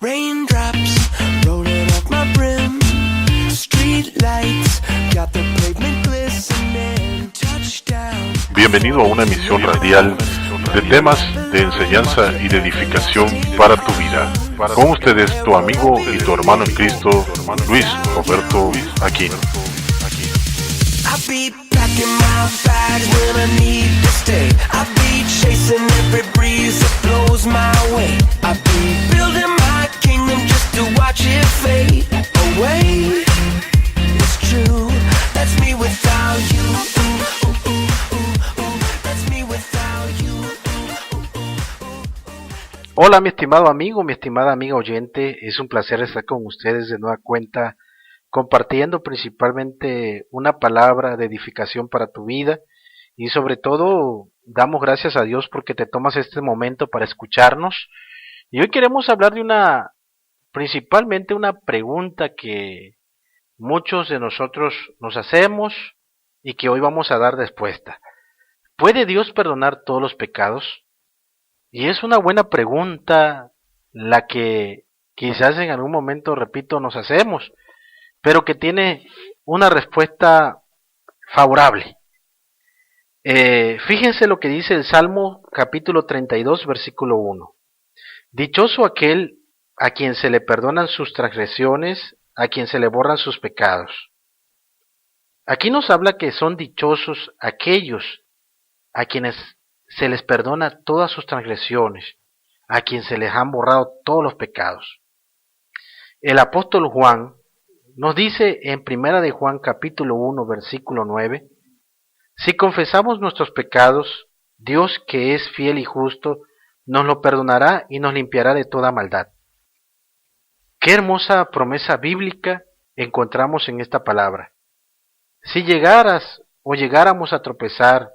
Raindrops rolling off my brim. Street lights got the pavement glistening. Touchdown. Bienvenido a una emisión radial de temas de enseñanza y de edificación para tu vida. Con ustedes tu amigo y tu hermano en Cristo, Luis Roberto Aquino. I'll be packing my bags when I need to stay. I'll be chasing every breeze that blows my way. I'll be building my kingdom just to watch it fade away. It's true, that's me without you. That's me without you. Hola mi estimado amigo, mi estimada amiga oyente, es un placer estar con ustedes de nueva cuenta, compartiendo principalmente una palabra de edificación para tu vida y sobre todo damos gracias a Dios porque te tomas este momento para escucharnos. Y hoy queremos hablar de principalmente una pregunta que muchos de nosotros nos hacemos y que hoy vamos a dar respuesta. ¿Puede Dios perdonar todos los pecados? Y es una buena pregunta la que quizás en algún momento, repito, nos hacemos, pero que tiene una respuesta favorable. Fíjense lo que dice el Salmo capítulo 32, versículo 1. Dichoso aquel a quien se le perdonan sus transgresiones, a quien se le borran sus pecados. Aquí nos habla que son dichosos aquellos a quienes se les perdona todas sus transgresiones, a quien se les han borrado todos los pecados. El apóstol Juan nos dice en Primera de Juan capítulo 1 versículo 9, si confesamos nuestros pecados, Dios que es fiel y justo, nos lo perdonará y nos limpiará de toda maldad. Qué hermosa promesa bíblica encontramos en esta palabra. Si llegáramos a tropezar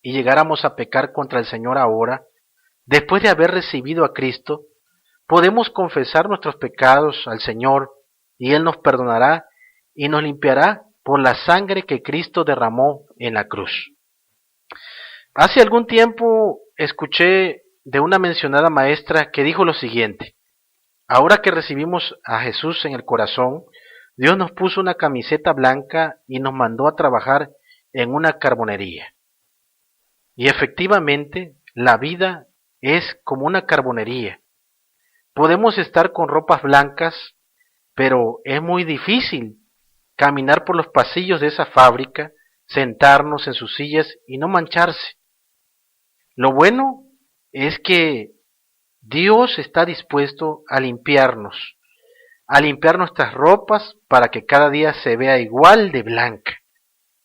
y llegáramos a pecar contra el Señor ahora, después de haber recibido a Cristo, podemos confesar nuestros pecados al Señor y Él nos perdonará y nos limpiará por la sangre que Cristo derramó en la cruz. Hace algún tiempo escuché de una mencionada maestra que dijo lo siguiente: ahora que recibimos a Jesús en el corazón, Dios nos puso una camiseta blanca y nos mandó a trabajar en una carbonería. Y efectivamente, la vida es como una carbonería. Podemos estar con ropas blancas, pero es muy difícil caminar por los pasillos de esa fábrica, sentarnos en sus sillas y no mancharse. Lo bueno es que Dios está dispuesto a limpiar nuestras ropas para que cada día se vea igual de blanca.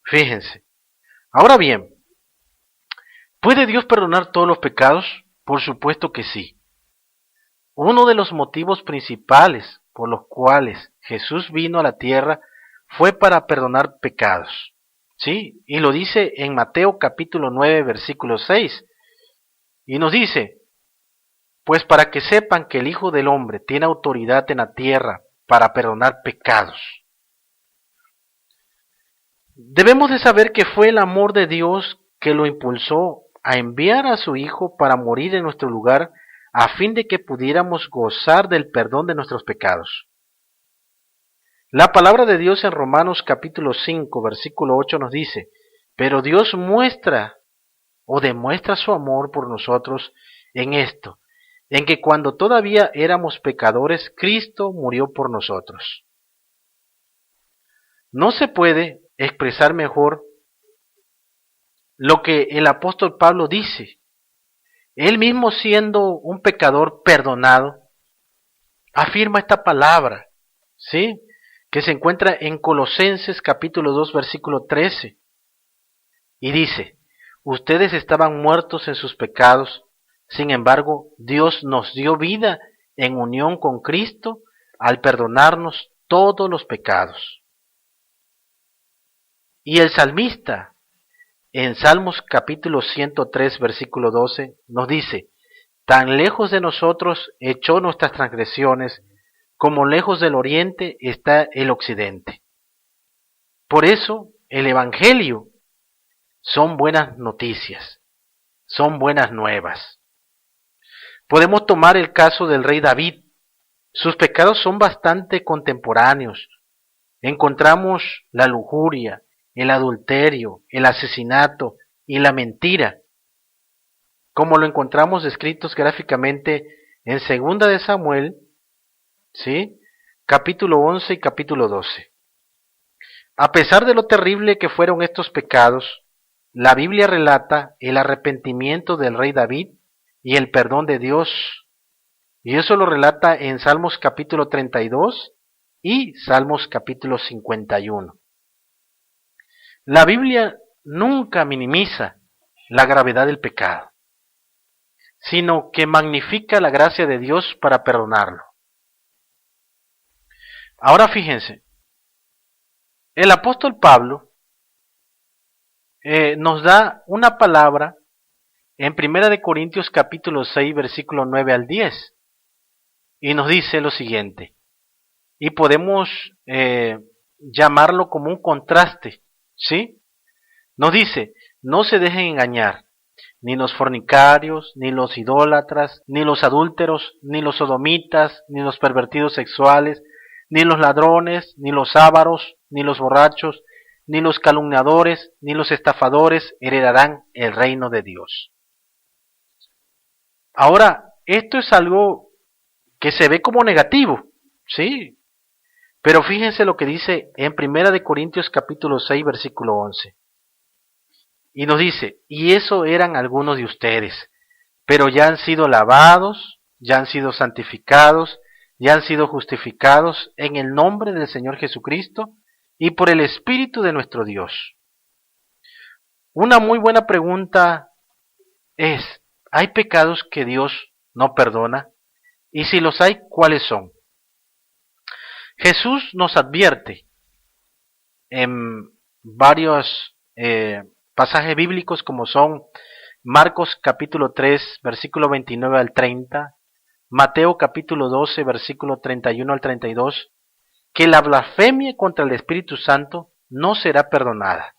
Fíjense. Ahora bien, ¿puede Dios perdonar todos los pecados? Por supuesto que sí. Uno de los motivos principales por los cuales Jesús vino a la tierra fue para perdonar pecados. ¿Sí? Y lo dice en Mateo capítulo 9, versículo 6. Y nos dice, pues para que sepan que el Hijo del Hombre tiene autoridad en la tierra para perdonar pecados. Debemos de saber que fue el amor de Dios que lo impulsó a enviar a su Hijo para morir en nuestro lugar a fin de que pudiéramos gozar del perdón de nuestros pecados. La palabra de Dios en Romanos capítulo 5, versículo 8 nos dice, pero Dios demuestra su amor por nosotros en esto, en que cuando todavía éramos pecadores, Cristo murió por nosotros. No se puede expresar mejor lo que el apóstol Pablo dice. Él mismo siendo un pecador perdonado, afirma esta palabra, ¿sí? Que se encuentra en Colosenses capítulo 2 versículo 13. Y dice, ustedes estaban muertos en sus pecados, sin embargo, Dios nos dio vida en unión con Cristo al perdonarnos todos los pecados. Y el salmista, en Salmos capítulo 103, versículo 12, nos dice, tan lejos de nosotros echó nuestras transgresiones, como lejos del oriente está el occidente. Por eso, el Evangelio son buenas noticias, son buenas nuevas. Podemos tomar el caso del rey David, Sus pecados son bastante contemporáneos. Encontramos la lujuria, el adulterio, el asesinato y la mentira, como lo encontramos descritos gráficamente en 2 de Samuel, ¿sí? Capítulo 11 y capítulo 12. A pesar de lo terrible que fueron estos pecados, la Biblia relata el arrepentimiento del rey David y el perdón de Dios. Y eso lo relata en Salmos capítulo 32 y Salmos capítulo 51. La Biblia nunca minimiza la gravedad del pecado, sino que magnifica la gracia de Dios para perdonarlo. Ahora fíjense, el apóstol Pablo nos da una palabra en 1 de Corintios capítulo 6, versículo 9 al 10, y nos dice lo siguiente, y podemos llamarlo como un contraste, ¿sí? Nos dice, no se dejen engañar, ni los fornicarios, ni los idólatras, ni los adúlteros, ni los sodomitas, ni los pervertidos sexuales, ni los ladrones, ni los ávaros, ni los borrachos, ni los calumniadores, ni los estafadores heredarán el reino de Dios. Ahora, esto es algo que se ve como negativo, ¿sí? Pero fíjense lo que dice en 1 de Corintios capítulo 6, versículo 11. Y nos dice, y eso eran algunos de ustedes, pero ya han sido lavados, ya han sido santificados, ya han sido justificados en el nombre del Señor Jesucristo y por el Espíritu de nuestro Dios. Una muy buena pregunta es, ¿hay pecados que Dios no perdona? Y si los hay, ¿cuáles son? Jesús nos advierte en varios pasajes bíblicos como son Marcos capítulo 3, versículo 29 al 30, Mateo capítulo 12, versículo 31 al 32, que la blasfemia contra el Espíritu Santo no será perdonada.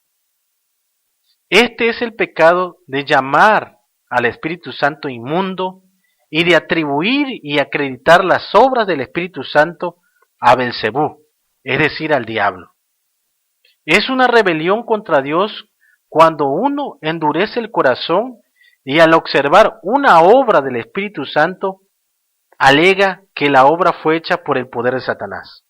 Este es el pecado de llamar al Espíritu Santo inmundo y de atribuir y acreditar las obras del Espíritu Santo a Belcebú, es decir, al diablo. Es una rebelión contra Dios cuando uno endurece el corazón y al observar una obra del Espíritu Santo alega que la obra fue hecha por el poder de Satanás.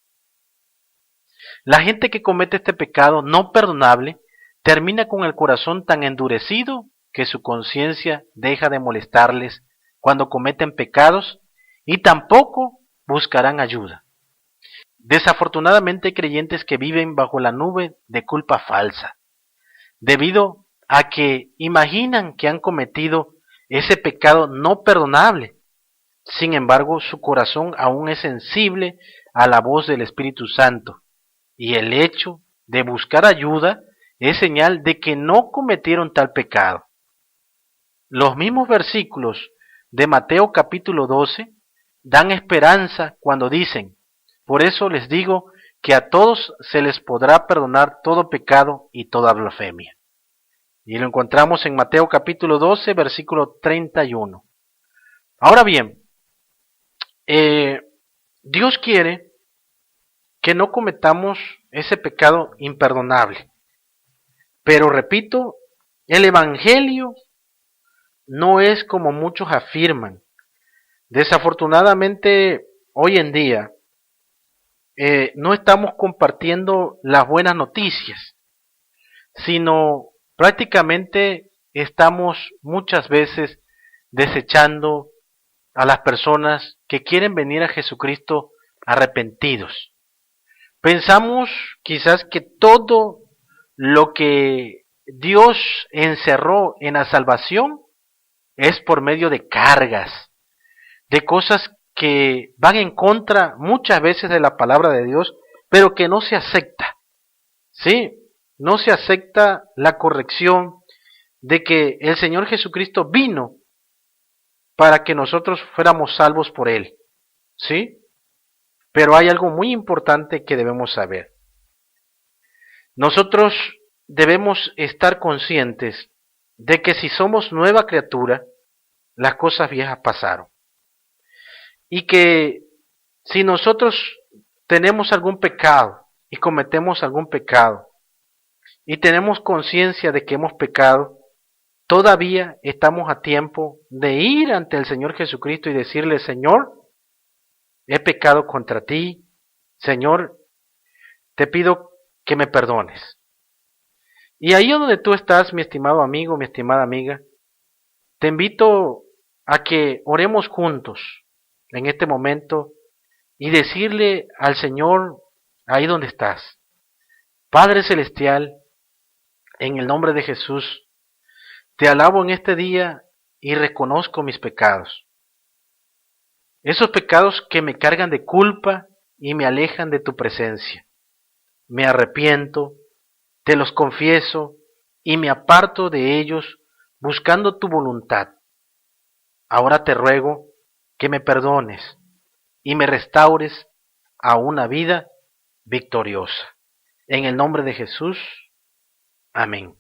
La gente que comete este pecado no perdonable termina con el corazón tan endurecido que su conciencia deja de molestarles cuando cometen pecados y tampoco buscarán ayuda. Desafortunadamente hay creyentes que viven bajo la nube de culpa falsa, debido a que imaginan que han cometido ese pecado no perdonable. Sin embargo, su corazón aún es sensible a la voz del Espíritu Santo, y el hecho de buscar ayuda es señal de que no cometieron tal pecado. Los mismos versículos de Mateo capítulo 12 dan esperanza cuando dicen, por eso les digo que a todos se les podrá perdonar todo pecado y toda blasfemia. Y lo encontramos en Mateo capítulo 12, versículo 31. Ahora bien, Dios quiere que no cometamos ese pecado imperdonable. Pero repito, el Evangelio no es como muchos afirman. Desafortunadamente, hoy en día, no estamos compartiendo las buenas noticias, sino prácticamente estamos muchas veces desechando a las personas que quieren venir a Jesucristo arrepentidos. Pensamos quizás que todo lo que Dios encerró en la salvación es por medio de cargas, de cosas que van en contra muchas veces de la palabra de Dios, pero que no se acepta. ¿Sí? No se acepta la corrección de que el Señor Jesucristo vino para que nosotros fuéramos salvos por Él. ¿Sí? Pero hay algo muy importante que debemos saber. Nosotros debemos estar conscientes de que si somos nueva criatura, las cosas viejas pasaron. Y que Si nosotros tenemos algún pecado y cometemos algún pecado y tenemos conciencia de que hemos pecado, todavía estamos a tiempo de ir ante el Señor Jesucristo y decirle: Señor, he pecado contra ti, Señor, te pido que me perdones. Y ahí donde tú estás, mi estimado amigo, mi estimada amiga, te invito a que oremos juntos en este momento y decirle al Señor ahí donde estás: Padre Celestial, en el nombre de Jesús, te alabo en este día y reconozco mis pecados. Esos pecados que me cargan de culpa y me alejan de tu presencia. Me arrepiento, te los confieso y me aparto de ellos buscando tu voluntad. Ahora te ruego que me perdones y me restaures a una vida victoriosa. En el nombre de Jesús, amén.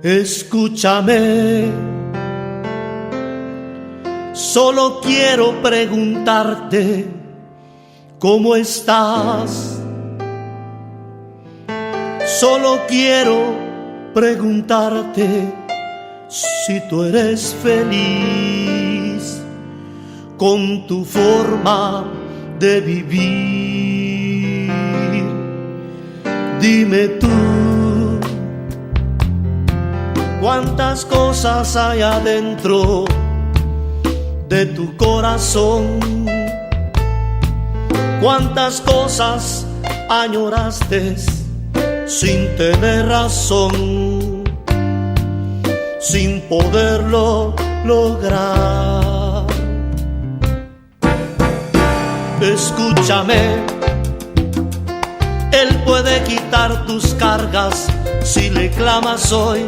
Escúchame, solo quiero preguntarte cómo estás. Solo quiero preguntarte si tú eres feliz con tu forma de vivir. Dime tú, ¿cuántas cosas hay adentro de tu corazón? ¿Cuántas cosas añoraste sin tener razón, sin poderlo lograr? Escúchame, Él puede quitar tus cargas si le clamas hoy.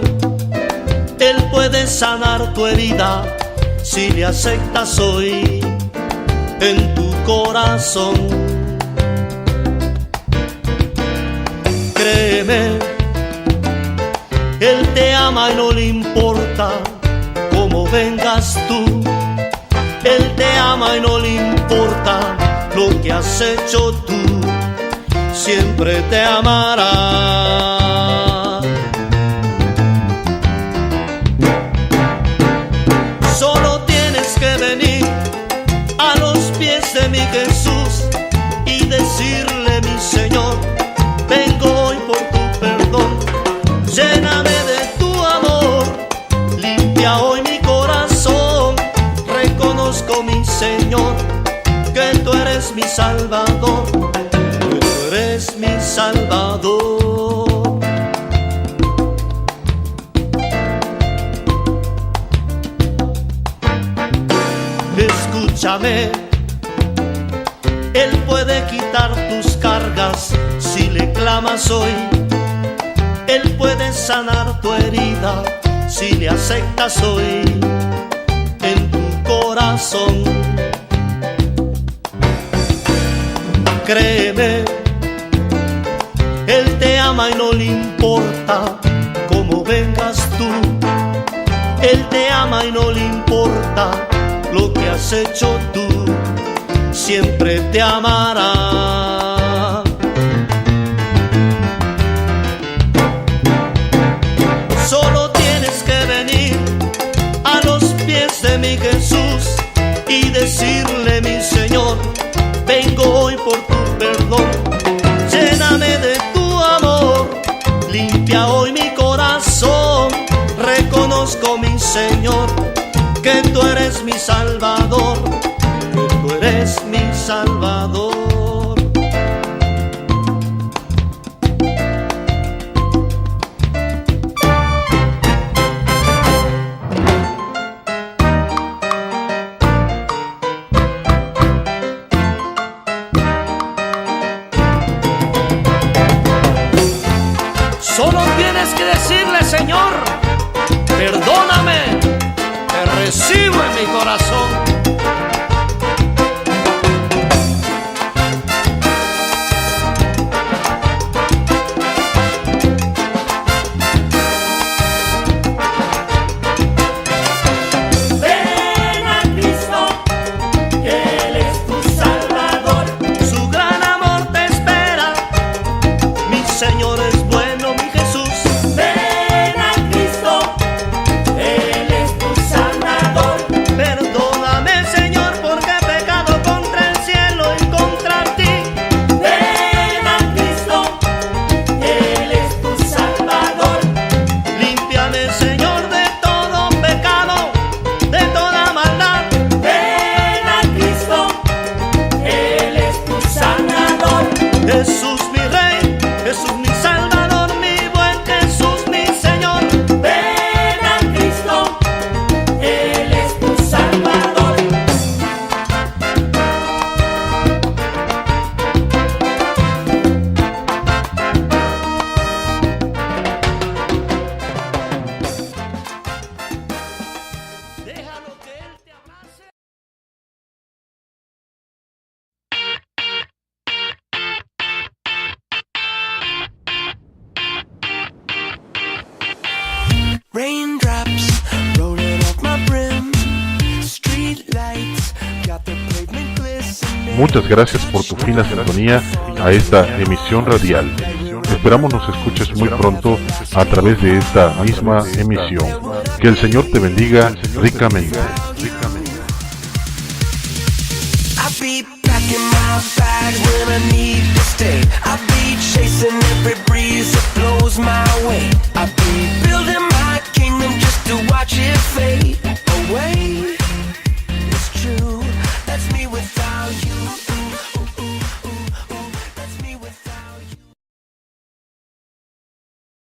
Él puede sanar tu herida si le aceptas hoy en tu corazón. Créeme, Él te ama y no le importa cómo vengas tú. Él te ama y no le importa lo que has hecho tú. Siempre te amará. Solo tienes que venir a los pies de mi Jesús y decirle: mi Señor, vengo hoy por tu perdón. Lléname de tu amor, limpia hoy mi corazón. Reconozco, mi Señor, que tú eres mi Salvador, que tú eres mi Salvador. Escúchame, Él puede quitar tus cargas si le clamas hoy. Él puede sanar tu herida si le aceptas hoy en tu corazón. Créeme, Él te ama y no le importa cómo vengas tú. Él te ama y no le importa lo que has hecho tú. Siempre te amará. Solo tienes que venir a los pies de mi Jesús y decirle: mi Señor, vengo hoy por tu perdón. Lléname de tu amor, limpia hoy mi corazón. Reconozco, mi Señor, que tú eres mi Salvador, que tú eres mi Salvador. Solo tienes que decirle: Señor, perdóname, te recibo en mi corazón. Muchas gracias por tu fina sintonía a esta emisión radial. Esperamos nos escuches muy pronto a través de esta misma emisión. Que el Señor te bendiga ricamente. I'll be packing my bags when I need to stay. I'll be chasing every breeze that blows my way.